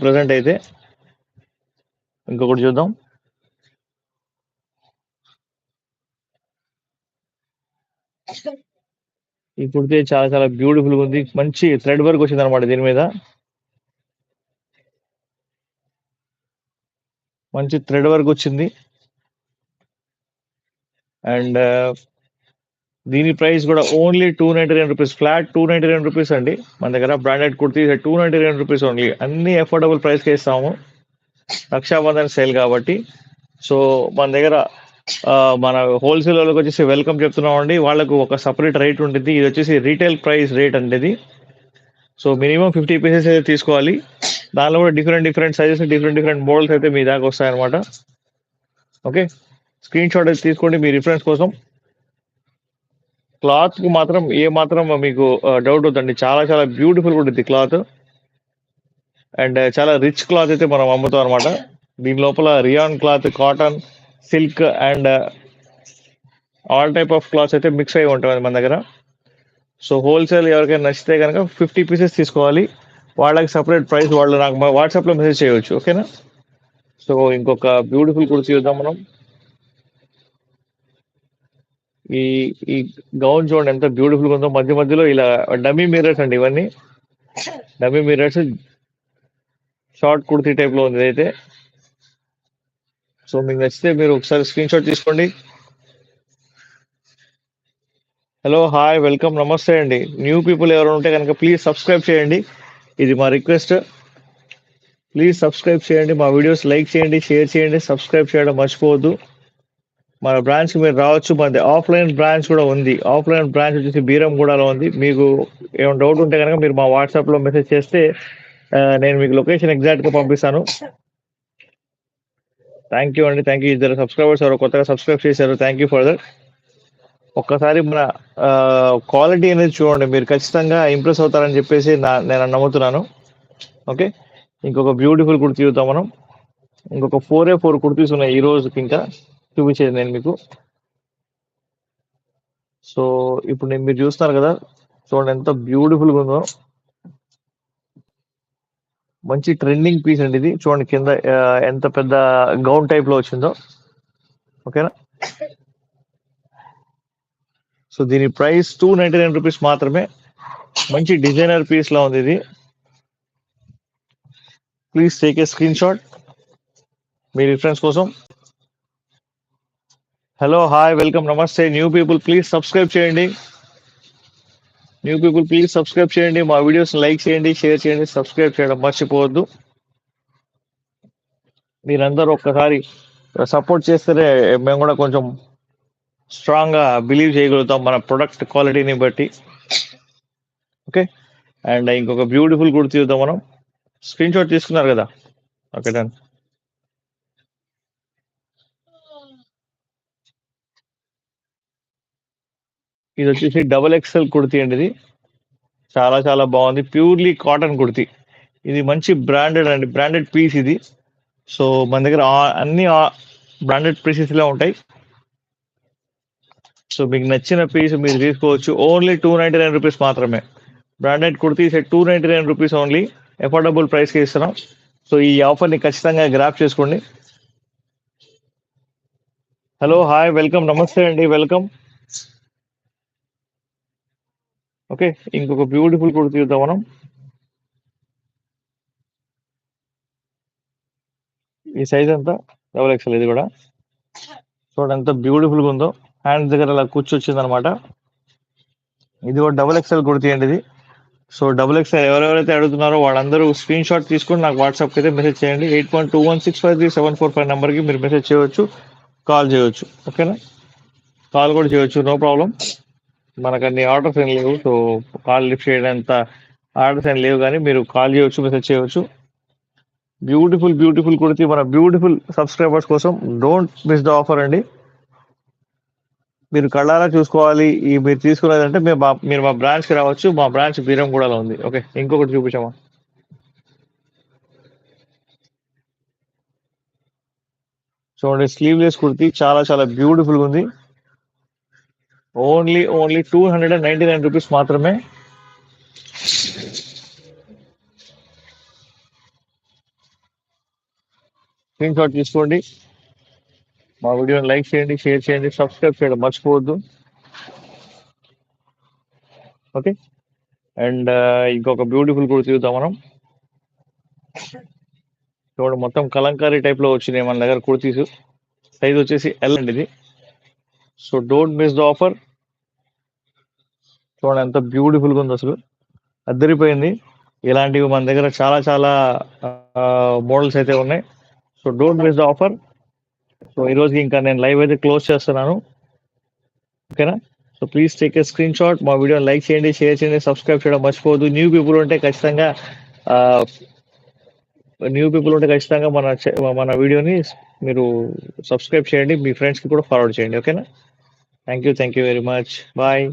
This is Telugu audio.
ప్రెజెంట్ అయితే. ఇంకొకటి చూద్దాం. ఈ కుర్తీ చాలా చాలా బ్యూటిఫుల్గా ఉంది. మంచి థ్రెడ్ వర్క్ వచ్చింది అనమాట దీని మీద. మంచి థ్రెడ్ వర్క్ వచ్చింది. అండ్ దీని ప్రైస్ కూడా ఓన్లీ ₹299, ఫ్లాట్ ₹299 అండి. మన దగ్గర బ్రాండెడ్ కుర్తీ ₹299 ఓన్లీ. అన్ని అఫోర్డబుల్ ప్రైస్కి ఇస్తాము, రక్షాబంధన్ సేల్ కాబట్టి. సో మన దగ్గర మన హోల్సేల్ వాళ్ళకి వచ్చేసి వెల్కమ్ చెప్తున్నామండి. వాళ్ళకు ఒక సపరేట్ రేట్ ఉంటుంది. ఇది వచ్చేసి రీటైల్ ప్రైస్ రేట్ అండి ఇది. సో మినిమం 50 పీసెస్ అయితే తీసుకోవాలి. దానిలో కూడా డిఫరెంట్ సైజెస్, డిఫరెంట్ మోడల్స్ అయితే మీ దాకా వస్తాయన్నమాట. ఓకే, స్క్రీన్ షాట్ అయితే తీసుకోండి మీ రిఫరెన్స్ కోసం. క్లాత్ కి మాత్రం ఏ మాత్రం మీకు డౌట్ వద్దండి. చాలా చాలా బ్యూటిఫుల్ ఉంటుంది క్లాత్. అండ్ చాలా రిచ్ క్లాత్ అయితే మనం అమ్ముతాం అనమాట. దీని లోపల rayon cloth, cotton, silk and all type of cloths అయితే మిక్స్ అయి ఉంటుంది మన దగ్గర. సో హోల్సేల్ ఎవరికైనా నచ్చితే కనుక 50 పీసెస్ తీసుకోవాలి. వాళ్ళకి సపరేట్ ప్రైస్ వాళ్ళు నాకు వాట్సాప్లో మెసేజ్ చేయవచ్చు. ఓకేనా? సో ఇంకొక బ్యూటిఫుల్ కుర్తీ చూద్దాం మనం. ఈ ఈ గౌన్ చూడండి ఎంత బ్యూటిఫుల్ ఉందో. మధ్య మధ్యలో ఇలా డమ్మీ మిర్రర్స్ అండి ఇవన్నీ. Dummy mirrors, short kurti type లో ఉంది అయితే. సో మీకు నచ్చితే మీరు ఒకసారి స్క్రీన్ షాట్ తీసుకోండి. హలో, హాయ్, వెల్కమ్, నమస్తే అండి. న్యూ పీపుల్ ఎవరు ఉంటే కనుక ప్లీజ్ సబ్స్క్రైబ్ చేయండి. ఇది మా రిక్వెస్ట్. ప్లీజ్ సబ్స్క్రైబ్ చేయండి, మా వీడియోస్ లైక్ చేయండి, షేర్ చేయండి, సబ్స్క్రైబ్ చేయడం మర్చిపోవద్దు. మన బ్రాంచ్ మీరు రావచ్చు. మనది ఆఫ్లైన్ బ్రాంచ్ కూడా ఉంది. ఆఫ్లైన్ బ్రాంచ్ వచ్చేసి బీరంగూడలో ఉంది. మీకు ఏమైనా డౌట్ ఉంటే కనుక మీరు మా వాట్సాప్లో మెసేజ్ చేస్తే నేను మీకు లొకేషన్ ఎగ్జాక్ట్గా పంపిస్తాను. థ్యాంక్ యూ అండి, థ్యాంక్ యూ. ఇద్దరు సబ్స్క్రైబర్స్ ఎవరు కొత్తగా సబ్స్క్రైబ్ చేశారు, థ్యాంక్ యూ ఫర్ దట్. ఒక్కసారి మన క్వాలిటీ అనేది చూడండి, మీరు ఖచ్చితంగా ఇంప్రెస్ అవుతారని చెప్పేసి నేను నమ్ముతున్నాను. ఓకే, ఇంకొక బ్యూటిఫుల్ కుర్తీ చూద్దాం మనం. ఇంకొక 4 కుర్తీస్ ఉన్నాయి ఈ రోజుకి, ఇంకా చూపించేది నేను మీకు. సో ఇప్పుడు మీరు చూస్తున్నారు కదా, చూడండి ఎంత బ్యూటిఫుల్గా ఉందో. మంచి ట్రెండింగ్ పీస్ అండి ఇది. చూడండి కింద ఎంత పెద్ద గౌన్ టైప్ లో వచ్చిందో. ఓకేనా? సో దీని ప్రైస్ ₹299 మాత్రమే. మంచి డిజైనర్ పీస్ లా ఉంది ఇది. Please take a screen shot me reference కోసం. హలో, హాయ్, వెల్కమ్, నమస్తే. న్యూ పీపుల్ ప్లీజ్ సబ్స్క్రైబ్ చేయండి. మా వీడియోస్ లైక్ చేయండి, షేర్ చేయండి, సబ్స్క్రైబ్ చేయడం మర్చిపోవద్దు. మీరందరూ ఒక్కసారి సపోర్ట్ చేస్తేనే మేము కూడా కొంచెం స్ట్రాంగ్ గా బిలీవ్ చేయగలుగుతాం మన ప్రొడక్ట్ క్వాలిటీని బట్టి. ఓకే, అండ్ ఇంకొక బ్యూటిఫుల్ కుర్తీ చూద్దాం మనం. స్క్రీన్ షాట్ తీసుకున్నారు కదా? Okay, done. ఇది వచ్చేసి XXL కుర్తీ అండి. ఇది చాలా చాలా బాగుంది. Purely cotton kurti. ఇది మంచి బ్రాండెడ్ అండి, బ్రాండెడ్ పీస్ ఇది. సో మన దగ్గర అన్ని బ్రాండెడ్ పీసెస్ ఇలా ఉంటాయి. సో మీకు నచ్చిన పీస్ మీరు తీసుకోవచ్చు. ఓన్లీ ₹299 మాత్రమే. Branded kurti set ₹299 only. Affordable ప్రైస్కి ఇస్తున్నాం. సో ఈ ఆఫర్ని ఖచ్చితంగా గ్రాప్ చేసుకోండి. హలో, హాయ్, వెల్కమ్, నమస్తే అండి, వెల్కమ్. ఓకే, ఇంకొక బ్యూటిఫుల్ కుర్తీ చూద్దాం మనం. ఈ సైజ్ అంతా XXL. ఇది కూడా చూడండి ఎంత బ్యూటిఫుల్గా ఉందో. హ్యాండ్స్ దగ్గర అలా కూర్చొచ్చింది అనమాట. ఇది కూడా XXL కుర్తీ అండి ఇది. సో XXL ఎవరెవరైతే అడుగుతున్నారో వాళ్ళందరూ స్క్రీన్ షాట్ తీసుకొని నాకు వాట్సాప్కి అయితే మెసేజ్ చేయండి. 8221653745 నెంబర్కి మీరు మెసేజ్ చేయవచ్చు, కాల్ చేయవచ్చు. ఓకేనా? కాల్ కూడా చేయవచ్చు, నో ప్రాబ్లం. మనకు అన్ని ఆర్డర్స్ ఏం లేవు, సో కాల్ లిఫ్ట్ చేయడంత ఆర్డర్స్ ఏం లేవు, కానీ మీరు కాల్ చేయవచ్చు, మెసేజ్ చేయవచ్చు. బ్యూటిఫుల్ కుర్తీ మన బ్యూటిఫుల్ సబ్స్క్రైబర్స్ కోసం. డోంట్ మిస్ ద ఆఫర్ అండి. మీరు కళ్ళారా చూసుకోవాలి. మీరు తీసుకున్నదంటే మీరు మా బ్రాంచ్కి రావచ్చు. మా బ్రాంచ్ బీరంగూడలో ఉంది. ఓకే, ఇంకొకటి చూపించామా? చూడండి, స్లీవ్లెస్ కుర్తీ చాలా చాలా బ్యూటిఫుల్ ఉంది. ఓన్లీ ₹299 మాత్రమే. స్క్రీన్ షాట్ తీసుకోండి, మా వీడియోని లైక్ చేయండి, షేర్ చేయండి, సబ్స్క్రైబ్ చేయడం మర్చిపోవద్దు. ఓకే, అండ్ ఇంకొక బ్యూటిఫుల్ కూడా చూద్దాం మనం. చూడండి, మొత్తం కలంకారీ టైప్ లో వచ్చినాయి మన దగ్గర కుర్తీస్. సైజ్ వచ్చేసి ఎల్ అండి ఇది. So don't miss the offer. చూడండి ఎంత బ్యూటిఫుల్ గా ఉంది, అసలు అద్దరిపోయింది. ఇలాంటివి మన దగ్గర చాలా చాలా మోడల్స్ అయితే ఉన్నాయి. So don't miss the offer. So ఈ రోజుకి ఇంకా నేను లైవ్ అయితే క్లోజ్ చేస్తున్నాను. ఓకేనా? So please take a screen shot, మా వీడియోని లైక్ చేయండి, షేర్ చేయండి, సబ్స్క్రైబ్ చేయడం మర్చిపోవద్దు. న్యూ పీపుల్ ఉంటే ఖచ్చితంగా మన వీడియోని మీరు సబ్స్క్రైబ్ చేయండి, మీ ఫ్రెండ్స్కి కూడా ఫార్వర్డ్ చేయండి. ఓకేనా? Thank you very much. Bye.